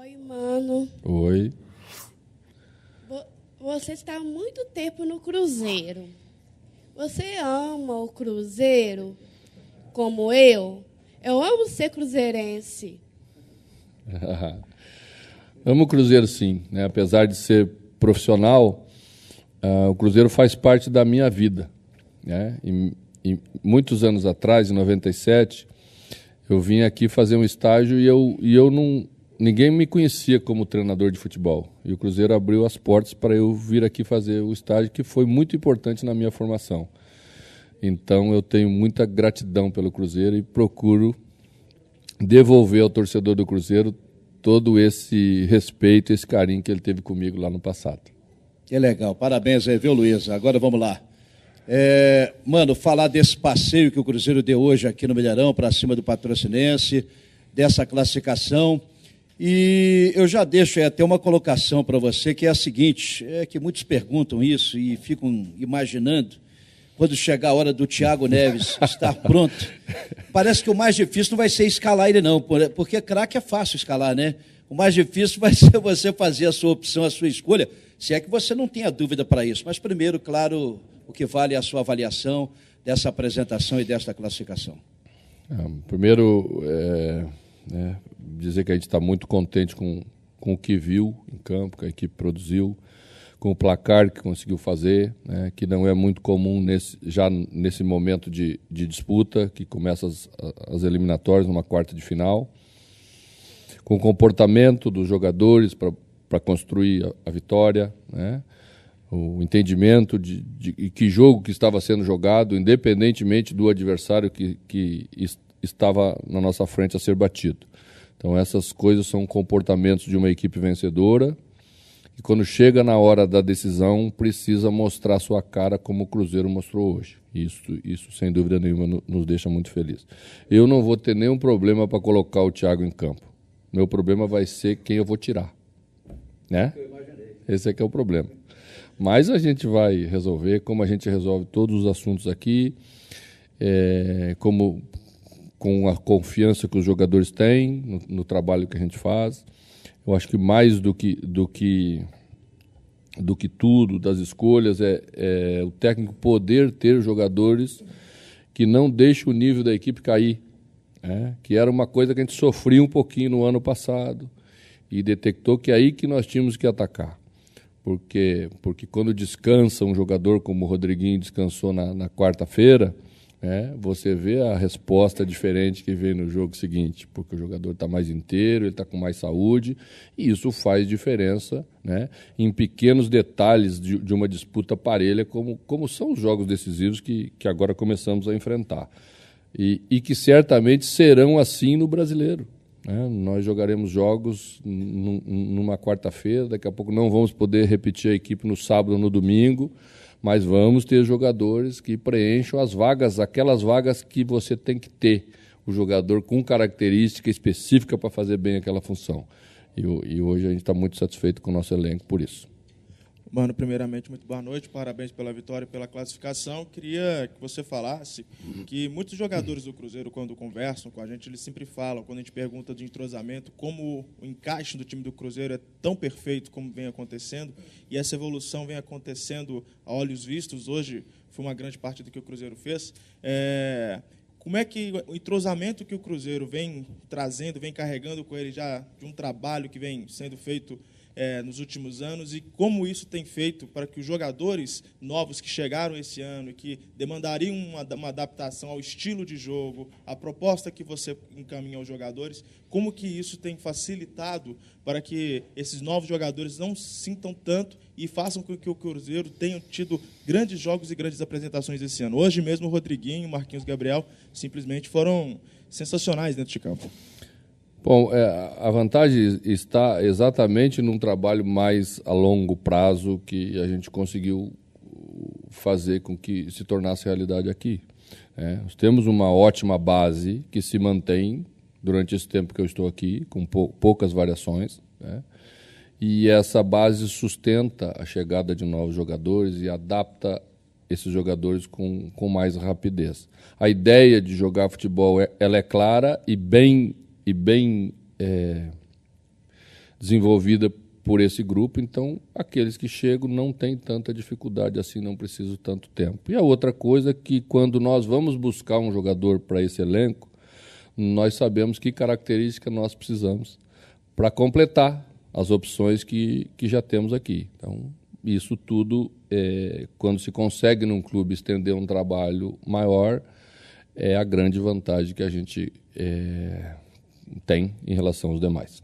Oi, mano. Oi. Você está há muito tempo no Cruzeiro. Você ama o Cruzeiro como eu? Eu amo ser cruzeirense. Amo o Cruzeiro, sim, né? Apesar de ser profissional, o Cruzeiro faz parte da minha vida, né? E muitos anos atrás, em 97, eu vim aqui fazer um estágio e eu não... Ninguém me conhecia como treinador de futebol. E o Cruzeiro abriu as portas para eu vir aqui fazer o estágio, que foi muito importante na minha formação. Então, eu tenho muita gratidão pelo Cruzeiro e procuro devolver ao torcedor do Cruzeiro todo esse respeito, esse carinho que ele teve comigo lá no passado. Que legal. Parabéns aí, viu, Luiz? Agora vamos lá. Mano, falar desse passeio que o Cruzeiro deu hoje aqui no Milharão para cima do Patrocinense, dessa classificação. E eu já deixo até uma colocação para você, que é a seguinte, que muitos perguntam isso e ficam imaginando, quando chegar a hora do Thiago Neves estar pronto, parece que o mais difícil não vai ser escalar ele não, porque craque é fácil escalar, né? O mais difícil vai ser você fazer a sua opção, a sua escolha, se é que você não tenha dúvida para isso. Mas primeiro, claro, o que vale é a sua avaliação dessa apresentação e desta classificação. Primeiro, dizer que a gente está muito contente com o que viu em campo, que a equipe produziu, com o placar que conseguiu fazer, né, que não é muito comum já nesse momento de disputa, que começa as eliminatórias numa quarta de final, com o comportamento dos jogadores para construir a vitória, né, o entendimento de que jogo que estava sendo jogado, independentemente do adversário que estava na nossa frente a ser batido. Então, essas coisas são comportamentos de uma equipe vencedora e, quando chega na hora da decisão, precisa mostrar sua cara como o Cruzeiro mostrou hoje. Isso sem dúvida nenhuma, nos deixa muito felizes. Eu não vou ter nenhum problema para colocar o Thiago em campo. Meu problema vai ser quem eu vou tirar. Né? Esse é que é o problema. Mas a gente vai resolver, como a gente resolve todos os assuntos aqui, com a confiança que os jogadores têm no trabalho que a gente faz. Eu acho que mais do que tudo, das escolhas, é o técnico poder ter jogadores que não deixem o nível da equipe cair, né? Que era uma coisa que a gente sofria um pouquinho no ano passado e detectou que é aí que nós tínhamos que atacar. Porque quando descansa um jogador como o Rodriguinho descansou na quarta-feira, você vê a resposta diferente que vem no jogo seguinte, porque o jogador está mais inteiro, ele está com mais saúde, e isso faz diferença, né, em pequenos detalhes de uma disputa parelha, como são os jogos decisivos que agora começamos a enfrentar. E que certamente serão assim no Brasileiro. Né? Nós jogaremos jogos numa quarta-feira, daqui a pouco não vamos poder repetir a equipe no sábado ou no domingo, mas vamos ter jogadores que preencham as vagas, aquelas vagas que você tem que ter, o jogador com característica específica para fazer bem aquela função. E hoje a gente está muito satisfeito com o nosso elenco por isso. Mano, primeiramente, muito boa noite, parabéns pela vitória e pela classificação. Queria que você falasse que muitos jogadores do Cruzeiro, quando conversam com a gente, eles sempre falam, quando a gente pergunta de entrosamento, como o encaixe do time do Cruzeiro é tão perfeito como vem acontecendo, e essa evolução vem acontecendo a olhos vistos. Hoje foi uma grande parte do que o Cruzeiro fez. Como é que o entrosamento que o Cruzeiro vem trazendo, vem carregando com ele já de um trabalho que vem sendo feito nos últimos anos, e como isso tem feito para que os jogadores novos que chegaram esse ano e que demandariam uma adaptação ao estilo de jogo, à proposta que você encaminha aos jogadores, como que isso tem facilitado para que esses novos jogadores não sintam tanto e façam com que o Cruzeiro tenha tido grandes jogos e grandes apresentações esse ano. Hoje mesmo o Rodriguinho e o Marquinhos Gabriel simplesmente foram sensacionais dentro de campo. Bom, a vantagem está exatamente num trabalho mais a longo prazo que a gente conseguiu fazer com que se tornasse realidade aqui. Nós temos uma ótima base que se mantém durante esse tempo que eu estou aqui, com poucas variações, e essa base sustenta a chegada de novos jogadores e adapta esses jogadores com mais rapidez. A ideia de jogar futebol ela é clara e bem desenvolvida por esse grupo, então aqueles que chegam não têm tanta dificuldade assim, não precisam tanto tempo. E a outra coisa é que quando nós vamos buscar um jogador para esse elenco, nós sabemos que característica nós precisamos para completar as opções que já temos aqui. Então, isso tudo, quando se consegue num clube estender um trabalho maior, é a grande vantagem que a gente tem em relação aos demais.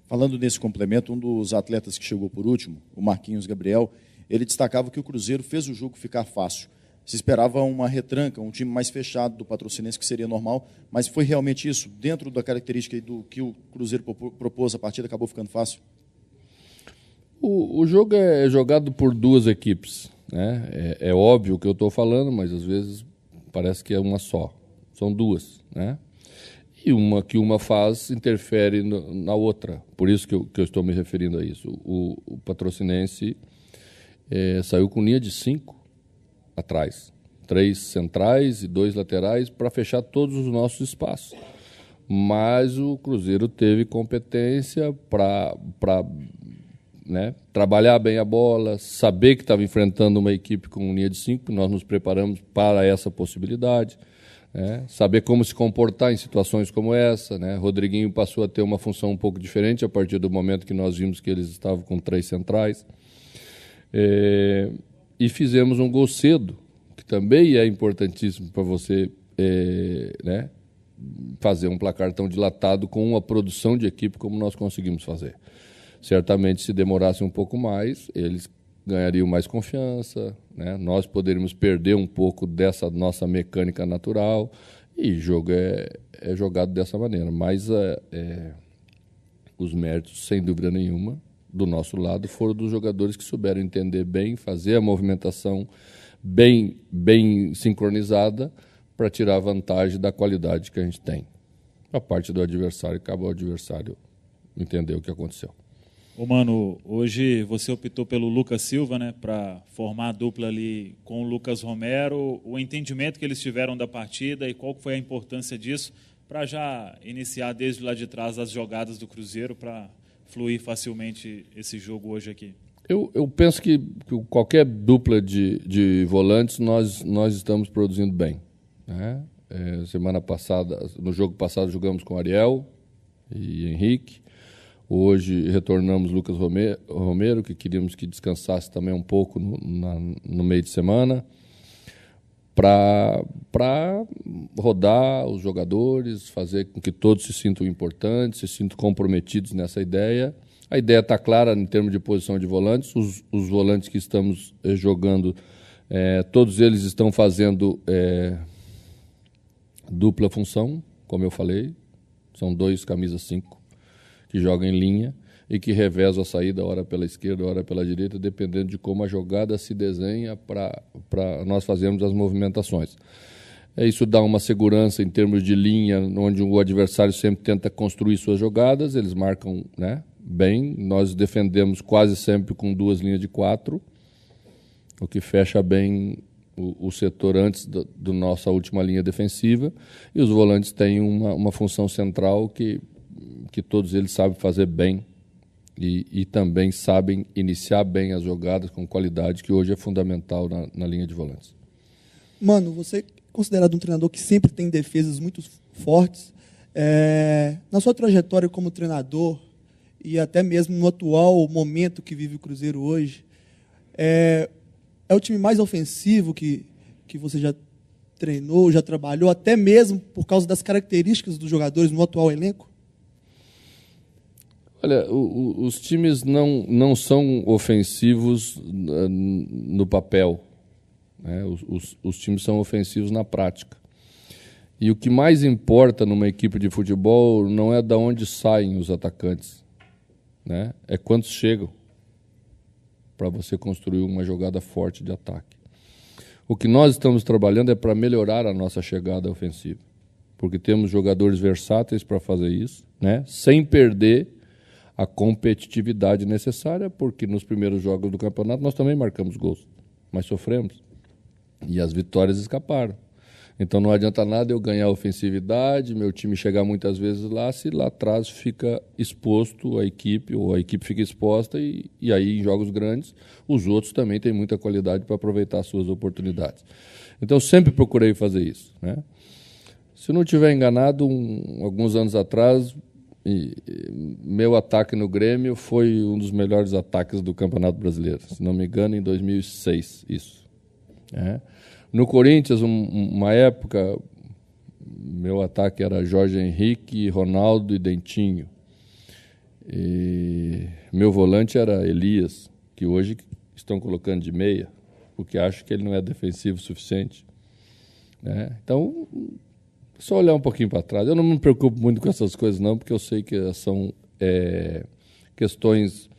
Falando nesse complemento, um dos atletas que chegou por último, o Marquinhos Gabriel, ele destacava que o Cruzeiro fez o jogo ficar fácil. Se esperava uma retranca, um time mais fechado do Patrocinense, que seria normal, mas foi realmente isso? Dentro da característica do que o Cruzeiro propôs, a partida acabou ficando fácil? O jogo é jogado por duas equipes, né? É óbvio o que eu estou falando, mas às vezes parece que é uma só. São duas, né? E uma faz interfere na outra. Por isso que eu estou me referindo a isso. O Patrocinense saiu com linha de 5 atrás. 3 centrais e 2 laterais para fechar todos os nossos espaços. Mas o Cruzeiro teve competência para trabalhar bem a bola, saber que estava enfrentando uma equipe com linha de 5, nós nos preparamos para essa possibilidade. Saber como se comportar em situações como essa, né? Rodriguinho passou a ter uma função um pouco diferente a partir do momento que nós vimos que eles estavam com 3 centrais. E fizemos um gol cedo, que também é importantíssimo para você fazer um placar tão dilatado com uma produção de equipe como nós conseguimos fazer. Certamente, se demorasse um pouco mais, eles ganhariam mais confiança, né? Nós poderíamos perder um pouco dessa nossa mecânica natural, e o jogo é jogado dessa maneira. Mas os méritos, sem dúvida nenhuma, do nosso lado, foram dos jogadores que souberam entender bem, fazer a movimentação bem sincronizada para tirar vantagem da qualidade que a gente tem. A parte do adversário, cabe ao adversário entender o que aconteceu. Ô, Mano, hoje você optou pelo Lucas Silva, né, para formar a dupla ali com o Lucas Romero. O entendimento que eles tiveram da partida e qual foi a importância disso para já iniciar desde lá de trás as jogadas do Cruzeiro para fluir facilmente esse jogo hoje aqui? Eu penso que qualquer dupla de volantes nós estamos produzindo bem, né? Semana passada, no jogo passado, jogamos com Ariel e Henrique. Hoje retornamos Lucas Romero, que queríamos que descansasse também um pouco no meio de semana, para rodar os jogadores, fazer com que todos se sintam importantes, se sintam comprometidos nessa ideia. A ideia está clara em termos de posição de volantes. Os volantes que estamos jogando, todos eles estão fazendo dupla função, como eu falei. São 2 camisas 5. Que joga em linha e que reveza a saída, hora pela esquerda, hora pela direita, dependendo de como a jogada se desenha para nós fazermos as movimentações. Isso dá uma segurança em termos de linha, onde o adversário sempre tenta construir suas jogadas, eles marcam, né, bem. Nós defendemos quase sempre com 2 linhas de 4, o que fecha bem o setor antes da nossa última linha defensiva, e os volantes têm uma função central que todos eles sabem fazer bem e também sabem iniciar bem as jogadas com qualidade, que hoje é fundamental na linha de volantes. Mano, você é considerado um treinador que sempre tem defesas muito fortes. Na sua trajetória como treinador e até mesmo no atual momento que vive o Cruzeiro hoje, é o time mais ofensivo que você já treinou, já trabalhou, até mesmo por causa das características dos jogadores no atual elenco? Olha, os times não são ofensivos no papel, né? Os times são ofensivos na prática. E o que mais importa numa equipe de futebol não é de onde saem os atacantes, né? É quantos chegam para você construir uma jogada forte de ataque. O que nós estamos trabalhando é para melhorar a nossa chegada ofensiva, porque temos jogadores versáteis para fazer isso, né? Sem perder a competitividade necessária, porque nos primeiros jogos do campeonato nós também marcamos gols, mas sofremos. E as vitórias escaparam. Então não adianta nada eu ganhar ofensividade, meu time chegar muitas vezes lá, se lá atrás fica exposto a equipe, ou a equipe fica exposta, e aí em jogos grandes os outros também têm muita qualidade para aproveitar as suas oportunidades. Então eu sempre procurei fazer isso, né? Se não estiver enganado, alguns anos atrás, meu ataque no Grêmio foi um dos melhores ataques do Campeonato Brasileiro, se não me engano, em 2006, isso. No Corinthians, uma época, meu ataque era Jorge Henrique, Ronaldo e Dentinho. E meu volante era Elias, que hoje estão colocando de meia, porque acho que ele não é defensivo o suficiente. Então, só olhar um pouquinho para trás. Eu não me preocupo muito com essas coisas, não, porque eu sei que são questões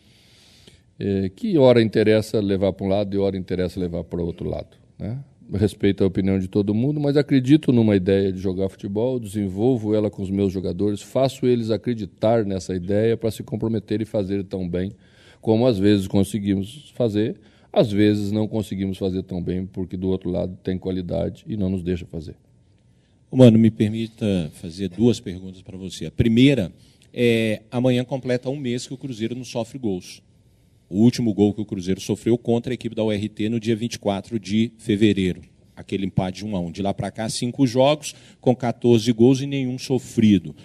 que hora interessa levar para um lado e hora interessa levar para o outro lado, né? Respeito a opinião de todo mundo, mas acredito numa ideia de jogar futebol, desenvolvo ela com os meus jogadores, faço eles acreditar nessa ideia para se comprometer e fazer tão bem como às vezes conseguimos fazer, às vezes não conseguimos fazer tão bem porque do outro lado tem qualidade e não nos deixa fazer. Mano, me permita fazer 2 perguntas para você. A primeira amanhã completa 1 mês que o Cruzeiro não sofre gols. O último gol que o Cruzeiro sofreu contra a equipe da URT no dia 24 de fevereiro. Aquele empate de 1-1. De lá para cá, 5 jogos, com 14 gols e nenhum sofrido.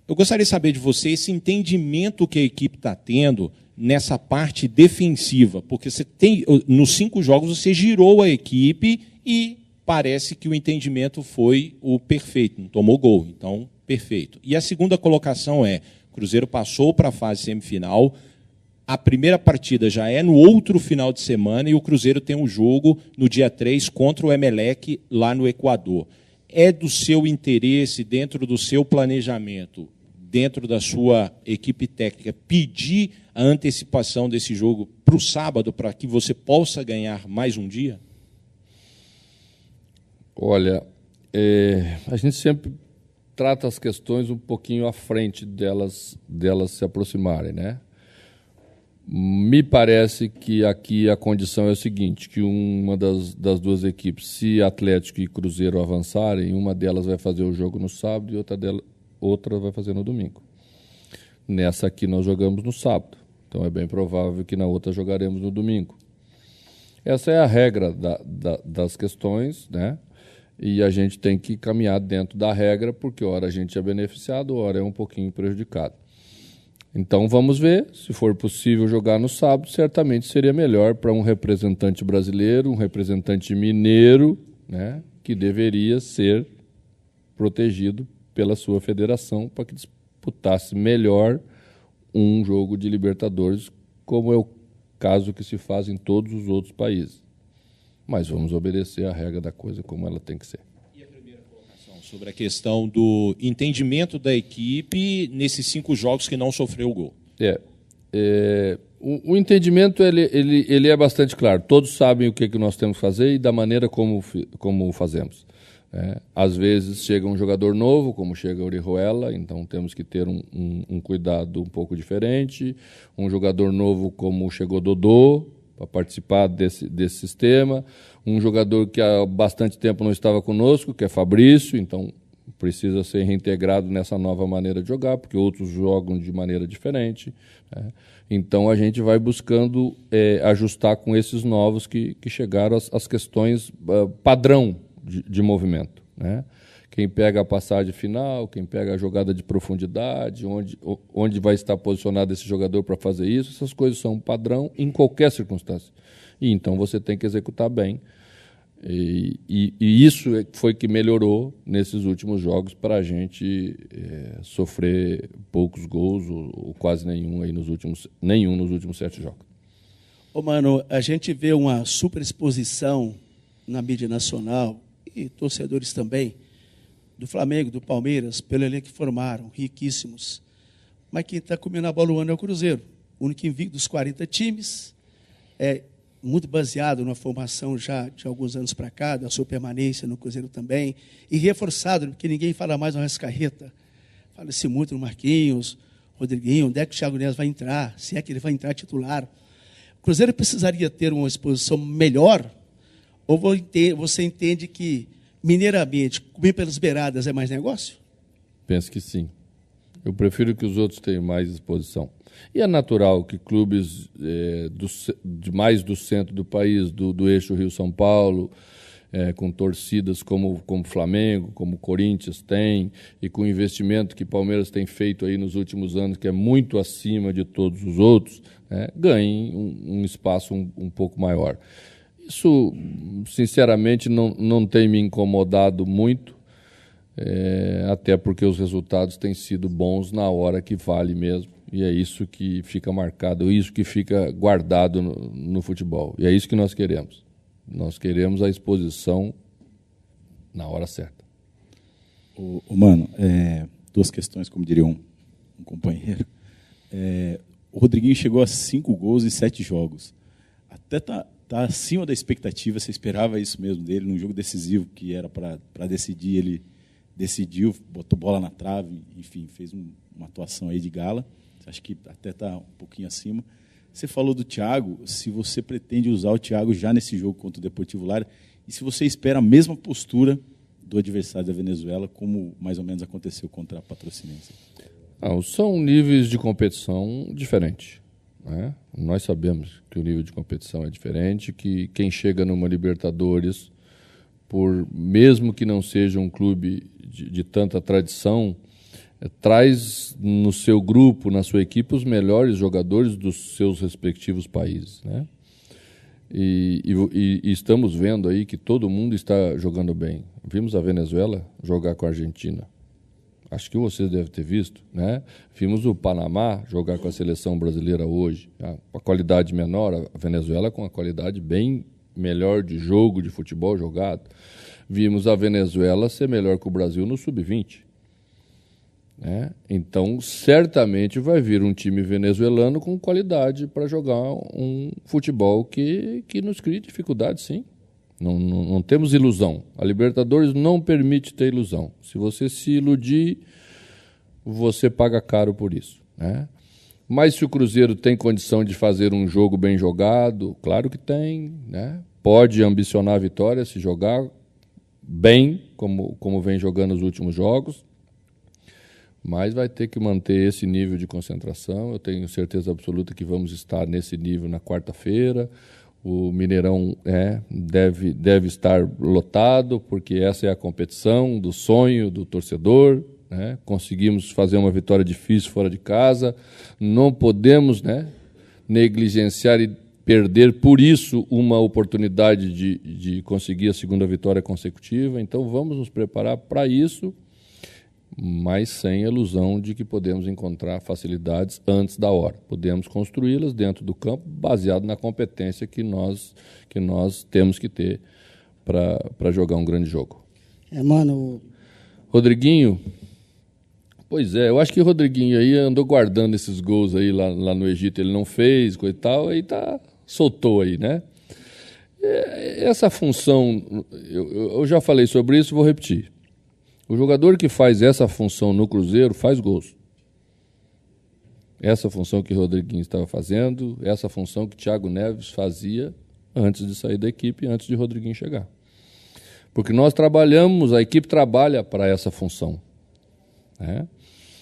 Eu gostaria de saber de você esse entendimento que a equipe está tendo nessa parte defensiva. Porque você tem, nos 5 jogos você girou a equipe e parece que o entendimento foi o perfeito. Não tomou gol, então perfeito. E a segunda colocação o Cruzeiro passou para a fase semifinal. A primeira partida já é no outro final de semana e o Cruzeiro tem um jogo no dia 3 contra o Emelec lá no Equador. É do seu interesse, dentro do seu planejamento, dentro da sua equipe técnica, pedir a antecipação desse jogo para o sábado, para que você possa ganhar mais um dia? Olha, a gente sempre trata as questões um pouquinho à frente delas se aproximarem, né? Me parece que aqui a condição é o seguinte, que uma das 2 equipes, se Atlético e Cruzeiro avançarem, uma delas vai fazer o jogo no sábado e outra vai fazer no domingo. Nessa aqui nós jogamos no sábado, então é bem provável que na outra jogaremos no domingo. Essa é a regra das questões, né? E a gente tem que caminhar dentro da regra, porque ora a gente é beneficiado, ora é um pouquinho prejudicado. Então vamos ver, se for possível jogar no sábado, certamente seria melhor para um representante brasileiro, um representante mineiro, né, que deveria ser protegido pela sua federação para que disputasse melhor um jogo de Libertadores, como é o caso que se faz em todos os outros países. Mas vamos obedecer a regra da coisa como ela tem que ser. Sobre a questão do entendimento da equipe nesses 5 jogos que não sofreu o gol. O entendimento ele é bastante claro. Todos sabem o que nós temos que fazer e da maneira como fazemos. Às vezes chega um jogador novo, como chega o Orihuela, então temos que ter um cuidado um pouco diferente. Um jogador novo como chegou Dodô, para participar desse sistema. Um jogador que há bastante tempo não estava conosco, que é Fabrício, então precisa ser reintegrado nessa nova maneira de jogar, porque outros jogam de maneira diferente, né? Então a gente vai buscando ajustar com esses novos que chegaram as questões padrão de movimento, né? Quem pega a passagem final, quem pega a jogada de profundidade, onde vai estar posicionado esse jogador para fazer isso, essas coisas são padrão em qualquer circunstância. E então você tem que executar bem. E isso foi que melhorou nesses últimos jogos para a gente sofrer poucos gols ou quase nenhum nos últimos 7 jogos. Mano, a gente vê uma superexposição na mídia nacional e torcedores também do Flamengo, do Palmeiras, pelo elenco que formaram, riquíssimos. Mas quem está comendo a bola o ano é o Cruzeiro. O único invicto dos 40 times, muito baseado na formação já de alguns anos para cá, da sua permanência no Cruzeiro também, e reforçado, porque ninguém fala mais no Arrascaeta. Fala-se muito no Marquinhos, Rodriguinho, onde é que o Thiago Neves vai entrar, se é que ele vai entrar titular. O Cruzeiro precisaria ter uma exposição melhor, ou você entende que mineiramente, comer pelas beiradas é mais negócio? Penso que sim. Eu prefiro que os outros tenham mais exposição. E é natural que clubes mais do centro do país, do eixo Rio-São Paulo, com torcidas como Flamengo, como Corinthians tem, e com o investimento que Palmeiras tem feito aí nos últimos anos, que é muito acima de todos os outros, ganhem um espaço um pouco maior. Isso, sinceramente, não tem me incomodado muito, até porque os resultados têm sido bons na hora que vale mesmo, e é isso que fica marcado, isso que fica guardado no futebol, e é isso que nós queremos. Nós queremos a exposição na hora certa. Mano, duas questões, como diria um companheiro. O Rodriguinho chegou a 5 gols em 7 jogos. Até tá acima da expectativa. Você esperava isso mesmo dele, num jogo decisivo que era para decidir. Ele decidiu, botou bola na trave, enfim, fez uma atuação aí de gala. Acho que até está um pouquinho acima. Você falou do Thiago, se você pretende usar o Thiago já nesse jogo contra o Deportivo Lara, e se você espera a mesma postura do adversário da Venezuela, como mais ou menos aconteceu contra a Patrocinense. São níveis de competição diferentes, né? Nós sabemos que o nível de competição é diferente, que quem chega numa Libertadores, mesmo que não seja um clube de tanta tradição, traz no seu grupo, na sua equipe, os melhores jogadores dos seus respectivos países, né? E estamos vendo aí que todo mundo está jogando bem. Vimos a Venezuela jogar com a Argentina. Acho que vocês devem ter visto, né? Vimos o Panamá jogar com a seleção brasileira hoje. A qualidade menor, a Venezuela com a qualidade bem melhor de jogo, de futebol jogado. Vimos a Venezuela ser melhor que o Brasil no Sub-20. Então, certamente vai vir um time venezuelano com qualidade para jogar um futebol que nos crie dificuldade, sim. Não temos ilusão. A Libertadores não permite ter ilusão. Se você se iludir, você paga caro por isso, né? Mas se o Cruzeiro tem condição de fazer um jogo bem jogado, claro que tem, né? Pode ambicionar a vitória se jogar bem, como vem jogando nos últimos jogos. Mas vai ter que manter esse nível de concentração. Eu tenho certeza absoluta que vamos estar nesse nível na quarta-feira. O Mineirão deve estar lotado, porque essa é a competição do sonho do torcedor, né? Conseguimos fazer uma vitória difícil fora de casa. Não podemos, né, negligenciar e perder, por isso, uma oportunidade de conseguir a segunda vitória consecutiva. Então, vamos nos preparar para isso, mas sem a ilusão de que podemos encontrar facilidades antes da hora. Podemos construí-las dentro do campo, baseado na competência que nós temos que ter para jogar um grande jogo. Rodriguinho, pois é, eu acho que o Rodriguinho aí andou guardando esses gols aí lá no Egito, ele não fez, coisa e tal, aí soltou aí, né? Essa função, eu já falei sobre isso, vou repetir. O jogador que faz essa função no Cruzeiro faz gols. Essa função que o Rodriguinho estava fazendo, essa função que Thiago Neves fazia antes de sair da equipe, antes de Rodriguinho chegar. Porque nós trabalhamos, a equipe trabalha para essa função, né?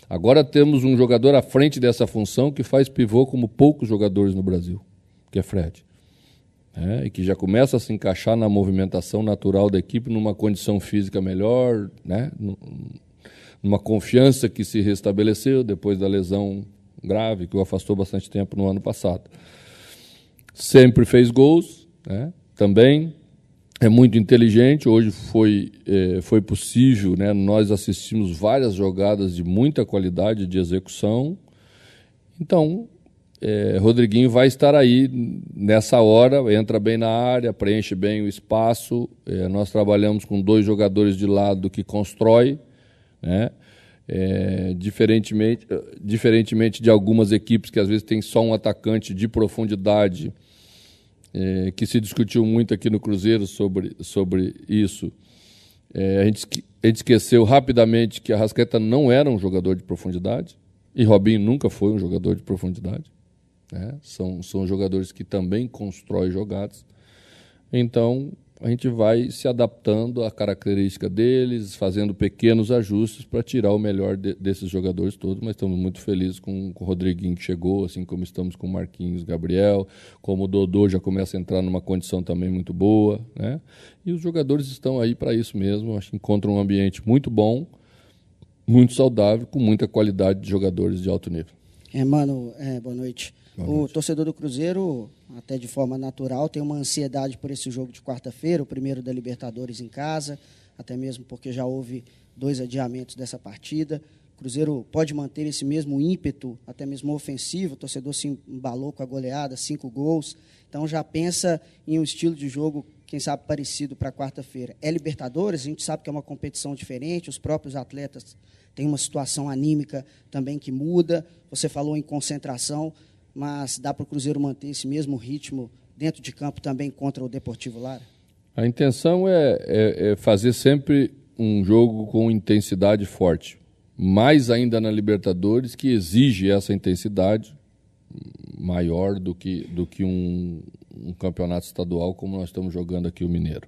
Agora temos um jogador à frente dessa função que faz pivô como poucos jogadores no Brasil, que é Fred. E que já começa a se encaixar na movimentação natural da equipe, numa condição física melhor, né? Numa confiança que se restabeleceu depois da lesão grave, que o afastou bastante tempo no ano passado. Sempre fez gols, né? Também é muito inteligente. Hoje foi possível, né? Nós assistimos várias jogadas de muita qualidade de execução. Então, Rodriguinho vai estar aí nessa hora, entra bem na área, preenche bem o espaço. Nós trabalhamos com 2 jogadores de lado que constrói, né? Diferentemente de algumas equipes que às vezes tem só um atacante de profundidade, que se discutiu muito aqui no Cruzeiro sobre isso. A gente esqueceu rapidamente que Arrascaeta não era um jogador de profundidade e Robinho nunca foi um jogador de profundidade. São jogadores que também constroem jogadas. Então, a gente vai se adaptando à característica deles, fazendo pequenos ajustes para tirar o melhor desses jogadores todos, mas estamos muito felizes com o Rodriguinho que chegou, assim como estamos com o Marquinhos, Gabriel, como o Dodô já começa a entrar numa condição também muito boa, né? E os jogadores estão aí para isso mesmo, acho que encontram um ambiente muito bom, muito saudável, com muita qualidade de jogadores de alto nível. Mano, boa noite. O torcedor do Cruzeiro, até de forma natural, tem uma ansiedade por esse jogo de quarta-feira, o primeiro da Libertadores em casa, até mesmo porque já houve 2 adiamentos dessa partida. O Cruzeiro pode manter esse mesmo ímpeto, até mesmo ofensivo, o torcedor se embalou com a goleada, 5 gols, então já pensa em um estilo de jogo, quem sabe, parecido para quarta-feira. É Libertadores, a gente sabe que é uma competição diferente, os próprios atletas têm uma situação anímica também que muda, você falou em concentração, mas dá para o Cruzeiro manter esse mesmo ritmo dentro de campo também contra o Deportivo Lara? A intenção é fazer sempre um jogo com intensidade forte, mais ainda na Libertadores, que exige essa intensidade maior do que um campeonato estadual como nós estamos jogando aqui o Mineiro.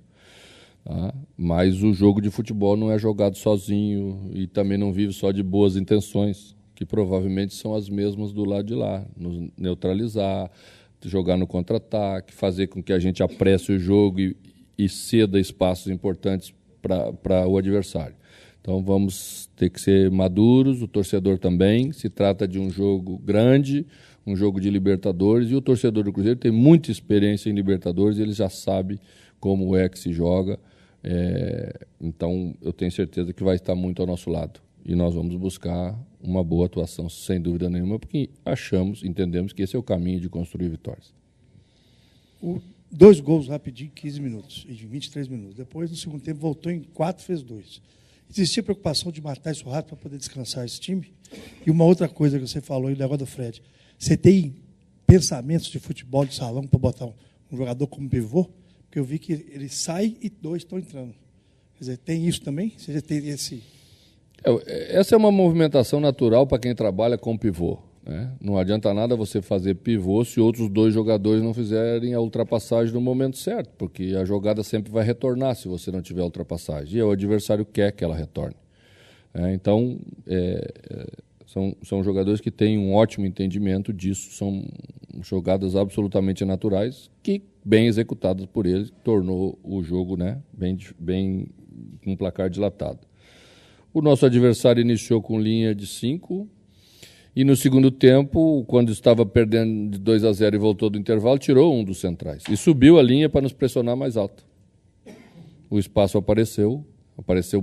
Tá? Mas o jogo de futebol não é jogado sozinho e também não vive só de boas intenções, que provavelmente são as mesmas do lado de lá, nos neutralizar, jogar no contra-ataque, fazer com que a gente apresse o jogo e ceda espaços importantes para o adversário. Então vamos ter que ser maduros, o torcedor também, se trata de um jogo grande, um jogo de Libertadores, e o torcedor do Cruzeiro tem muita experiência em Libertadores, ele já sabe como é que se joga, então eu tenho certeza que vai estar muito ao nosso lado. E nós vamos buscar uma boa atuação, sem dúvida nenhuma, porque entendemos que esse é o caminho de construir vitórias. 2 gols rapidinho, 15 minutos, e de 23 minutos. Depois, no segundo tempo, voltou em 4, fez 2. Existia preocupação de matar isso rápido para poder descansar esse time? E uma outra coisa que você falou, e o negócio do Fred, você tem pensamentos de futebol de salão para botar um jogador como pivô? Porque eu vi que ele sai e 2 estão entrando. Quer dizer, tem isso também? Você já tem esse... Essa é uma movimentação natural para quem trabalha com pivô, né? Não adianta nada você fazer pivô se outros 2 jogadores não fizerem a ultrapassagem no momento certo, porque a jogada sempre vai retornar se você não tiver ultrapassagem. E o adversário quer que ela retorne. Então, são jogadores que têm um ótimo entendimento disso, são jogadas absolutamente naturais, que, bem executadas por eles, tornou o jogo, né, bem com um placar dilatado. O nosso adversário iniciou com linha de 5 e no segundo tempo, quando estava perdendo de 2-0 e voltou do intervalo, tirou um dos centrais e subiu a linha para nos pressionar mais alto. O espaço apareceu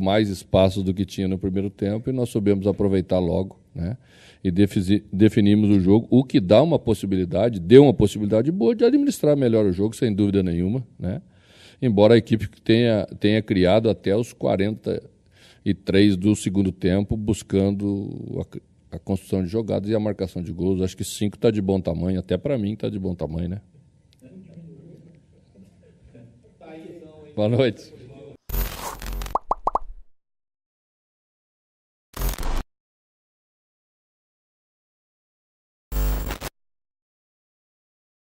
mais espaço do que tinha no primeiro tempo e nós soubemos aproveitar logo, né? E definimos o jogo, o que deu uma possibilidade boa de administrar melhor o jogo, sem dúvida nenhuma, né? Embora a equipe tenha criado até os 43 do segundo tempo, buscando a construção de jogadas e a marcação de gols. Acho que 5 está de bom tamanho, até para mim está de bom tamanho, né? Boa noite.